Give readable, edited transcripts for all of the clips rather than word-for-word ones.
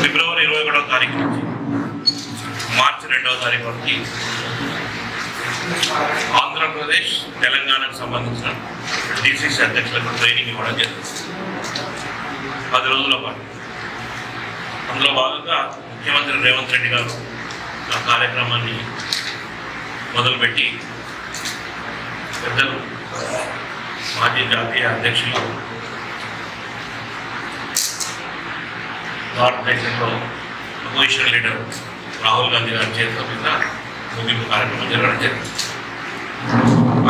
ఫిబ్రవరి 21వ తారీఖు నుంచి మార్చి 2వ తారీఖు వరకు ఆంధ్రప్రదేశ్ తెలంగాణకు సంబంధించిన డిసిసి అధ్యక్షులకు ట్రైనింగ్ ఇవ్వడం జరిగింది 10 రోజుల పాటు. అందులో భాగంగా ముఖ్యమంత్రి రేవంత్ రెడ్డి గారు ఆ కార్యక్రమాన్ని మొదలుపెట్టి పెద్దలు మాజీ జాతీయ అధ్యక్షులు భారతదేశంలో అపోజిషన్ లీడర్ రాహుల్ గాంధీ గారి చేతుల మీద ముగింపు కార్యక్రమం జరగడం జరిగింది.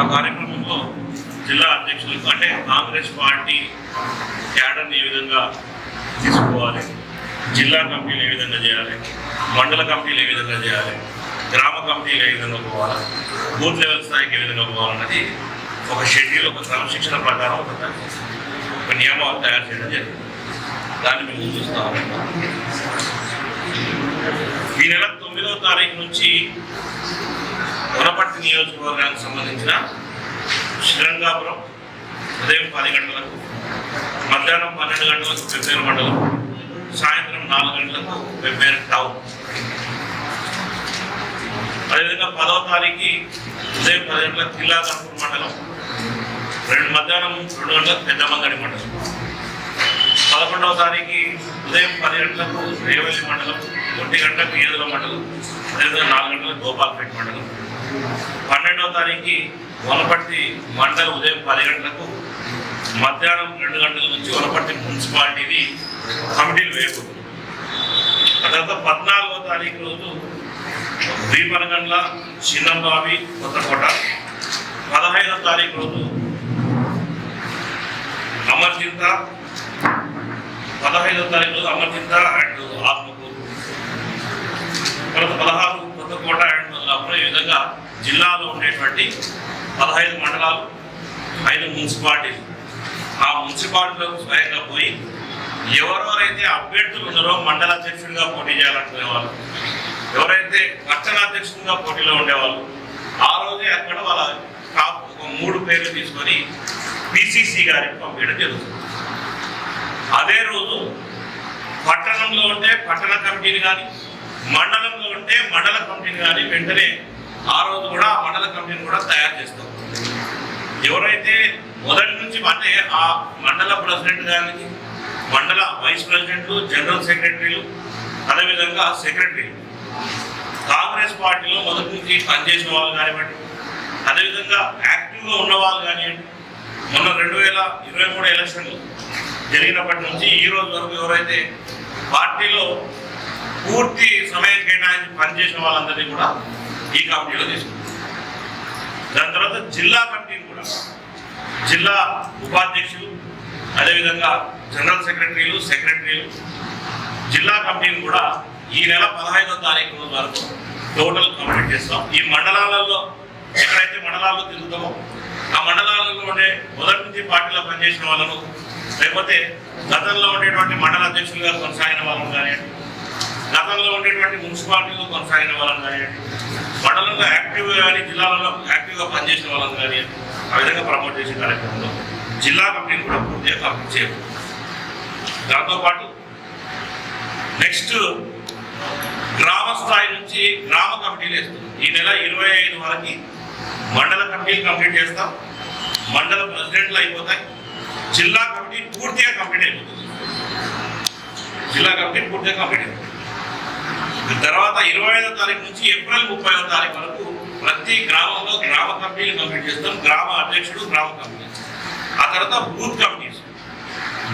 ఆ కార్యక్రమంలో జిల్లా అధ్యక్షులకు అంటే కాంగ్రెస్ పార్టీ క్యాడర్ని ఏ విధంగా తీసుకోవాలి, జిల్లా కమిటీలు ఏ విధంగా చేయాలి, మండల కమిటీలు ఏ విధంగా చేయాలి, గ్రామ కమిటీలు ఏ విధంగా పోవాలి, బూత్ లెవెల్ స్థాయికి ఏ విధంగా పోవాలన్నది ఒక షెడ్యూల్, ఒక క్రమశిక్షణ ప్రకారం ఒక నియమాలు తయారు చేయడం జరిగింది. దాన్ని మేము చూస్తాము. ఈ నెల 9వ తారీఖు నుంచి వనపర్తి నియోజకవర్గానికి సంబంధించిన శ్రీరంగాపురం ఉదయం 10 గంటలకు, మధ్యాహ్నం 12 గంటలకు పెబ్బేరు మండలం, సాయంత్రం 4 గంటలకు పెబ్బేరు టౌన్. అదేవిధంగా 10వ తారీఖు ఉదయం 10 గంటలకు కిల్లాగర్పూర్ మండలం, మధ్యాహ్నం 2 గంటలకు పెద్దమంగడి మండలం. 11వ తారీఖు ఉదయం 10 గంటలకు రేవల్లి మండలం, 1 గంటలకు ఏదుల మండలం, అదేవిధంగా 4 గంటలకు గోపాల్పేట మండలం. 12వ తారీఖు వనపర్తి మండలం ఉదయం 10 గంటలకు, మధ్యాహ్నం 2 గంటల నుంచి వనపర్తి మున్సిపాలిటీది కమిటీలు వేయకూడదు. ఆ తర్వాత 14వ తారీఖు రోజు దీపనగండ్ల, చిన్నంబావి, కొత్తకోట. 15వ తారీఖు రోజు అమర్చింత, 15వ తారీఖు రోజు అమర్చింత అండ్ ఆత్మకూరు. తర్వాత 16 కొత్తకోట అండ్ మొదలప్పుడు. ఈ విధంగా జిల్లాలో ఉండేటువంటి 15 మండలాలు, 5 మున్సిపాలిటీలు. ఆ మున్సిపాలిటీలకు స్వయంగా పోయి ఎవరెవరైతే అభ్యర్థులు ఉన్నారో మండల అధ్యక్షుడిగా పోటీ చేయాలనుకునే వాళ్ళు, ఎవరైతే పట్టణాధ్యక్షుడిగా పోటీలో ఉండేవాళ్ళు, ఆ రోజే అక్కడ వాళ్ళ టాప్ ఒక 3 పేర్లు తీసుకొని పిసిసి గారికి పంపించడం జరుగుతుంది. అదే రోజు పట్టణంలో ఉంటే పట్టణ కమిటీని కానీ, మండలంలో ఉంటే మండల కమిటీని కానీ వెంటనే ఆ రోజు కూడా మండల కమిటీని కూడా తయారు చేస్తాం. ఎవరైతే మొదటి నుంచి అంటే ఆ మండల ప్రెసిడెంట్ గారికి, మండల వైస్ ప్రెసిడెంట్లు, జనరల్ సెక్రటరీలు, అదేవిధంగా సెక్రటరీలు కాంగ్రెస్ పార్టీలో మొదటి నుంచి పనిచేసిన వాళ్ళు కానివ్వండి, అదేవిధంగా యాక్టివ్గా ఉన్న వాళ్ళు కానివ్వండి, మొన్న 2023 ఎలక్షన్లు జరిగినప్పటి నుంచి ఈ రోజు వరకు ఎవరైతే పార్టీలో పూర్తి సమయం కేటాయించి పనిచేసిన వాళ్ళందరినీ కూడా ఈ కమిటీలో తీసుకుంటారు. దాని తర్వాత జిల్లా కమిటీని కూడా జిల్లా ఉపాధ్యక్షులు, అదేవిధంగా జనరల్ సెక్రటరీలు, సెక్రటరీలు, జిల్లా కమిటీని కూడా ఈ నెల 15వ తారీఖు వరకు టోటల్ కంప్లీట్ చేస్తాం. ఈ మండలాలలో ఎక్కడైతే మండలాల్లో తిరుగుతామో ఆ మండలాలలో ఉండే మొదటి నుంచి పార్టీలో పనిచేసిన వాళ్ళను, లేకపోతే గతంలో ఉండేటువంటి మండల అధ్యక్షులుగా కొనసాగిన వాళ్ళని కానివ్వండి, గతంలో ఉండేటువంటి మున్సిపాలిటీలో కొనసాగిన వాళ్ళని కానివ్వండి, మండలంలో యాక్టివ్గా కానీ జిల్లాలలో యాక్టివ్గా పనిచేసిన వాళ్ళని కానివ్వండి, ఆ విధంగా ప్రమోట్ చేసే కార్యక్రమంలో జిల్లా కమిటీని కూడా పూర్తిగా కంప్లీట్ చేయాలి. దాంతోపాటు నెక్స్ట్ గ్రామ స్థాయి నుంచి గ్రామ కమిటీలు వేస్తాం. ఈ నెల 25 వరకు మండల కమిటీలు కంప్లీట్ చేస్తాం. మండల ప్రెసిడెంట్లు అయిపోతాయి. జిల్లా కమిటీ పూర్తిగా కంప్లీట్ అయిపోతుంది. జిల్లా కమిటీ పూర్తిగా కంప్లీట్ అయిపోతుంది. తర్వాత 25వ తారీఖు నుంచి ఏప్రిల్ 30వ తారీఖు వరకు ప్రతి గ్రామంలో గ్రామ కమిటీలు కంప్లీట్ చేస్తాం. గ్రామ అధ్యక్షుడు, గ్రామ కమిటీ. ఆ తర్వాత బూత్ కమిటీస్.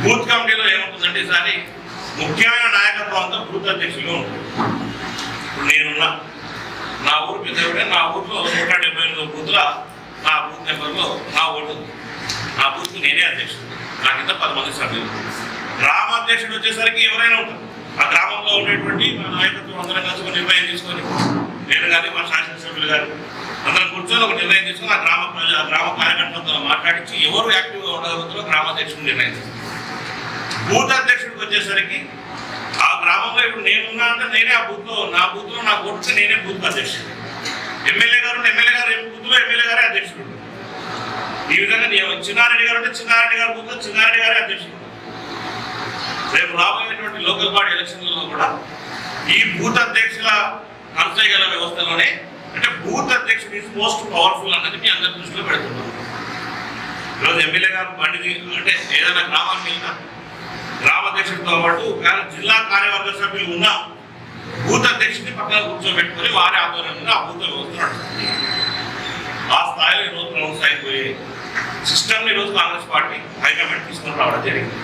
బూత్ కమిటీలో ఏముంటుందంటే ఈసారి ముఖ్యమైన నాయకత్వం అంతా బూత్ అధ్యక్షులుగా ఉంటుంది. ఇప్పుడు నేనున్నా, నా ఊరు పెద్దవిడే, నా ఊరిలో 178 బూత్ల నా బూత్ నెంబర్లో నా ఓటు ఉంది. నా బూత్కు నేనే అధ్యక్షుడు, నా కింద 10 మంది సభ్యులు. గ్రామ అధ్యక్షుడు వచ్చేసరికి ఎవరైనా ఉంటారు. ఆ గ్రామంలో ఉండేటువంటి మా నాయకత్వం అందరం కలిసి ఒక నిర్ణయం తీసుకొని, నేను కానీ మా శాసనసభ్యులు కానీ అందరం కూర్చొని ఒక నిర్ణయం తీసుకొని ఆ గ్రామ కార్యకర్తలతో మాట్లాడించి ఎవరు యాక్టివ్గా ఉండగలుగుతారో గ్రామాధ్యక్షుడు నిర్ణయం తీసుకుంటారు. బూత్ అధ్యక్షుడికి వచ్చేసరికి ఆ గ్రామంలో ఇప్పుడు నేనున్నా అంటే నేనే ఆ బూత్లో నా ఓటుకి నేనే బూత్ అధ్యక్షుడు. ఎమ్మెల్యే గారు బూత్లో ఎమ్మెల్యే గారే అధ్యక్షుడు. ఈ విధంగా చిన్నారెడ్డి గారు ఉంటే చిన్నారెడ్డి గారు బూత్లో చిన్నారెడ్డి గారే అధ్యక్షుడు. రేపు రాబోయేటువంటి లోకల్ బాడీ ఎలక్షన్లలో కూడా ఈ బూత్ అధ్యక్షుల కన్సైగల వ్యవస్థలోనే అంటే బూత్ అధ్యక్షుడు ఈజ్ మోస్ట్ పవర్ఫుల్ అన్నది మీ అందరి దృష్టిలో పెడుతున్నాం. ఈరోజు ఎమ్మెల్యే గారు బండి అంటే ఏదైనా గ్రామానికి వెళ్ళినా గ్రామ అధ్యక్షుడితో పాటు జిల్లా కార్యవర్గ సభ్యులు ఉన్న బూత్ అధ్యక్షుడిని పక్కన కూర్చోబెట్టుకొని వారి ఆధ్వర్యంలో ఆ బూత్ వ్యవస్థ నడుస్తుంది. ఆ స్థాయిలో ఈరోజు గ్రౌండ్ స్థాయికి పోయే సిస్టమ్ని ఈరోజు కాంగ్రెస్ పార్టీ హైకమాండ్ తీసుకొని రావడం జరిగింది.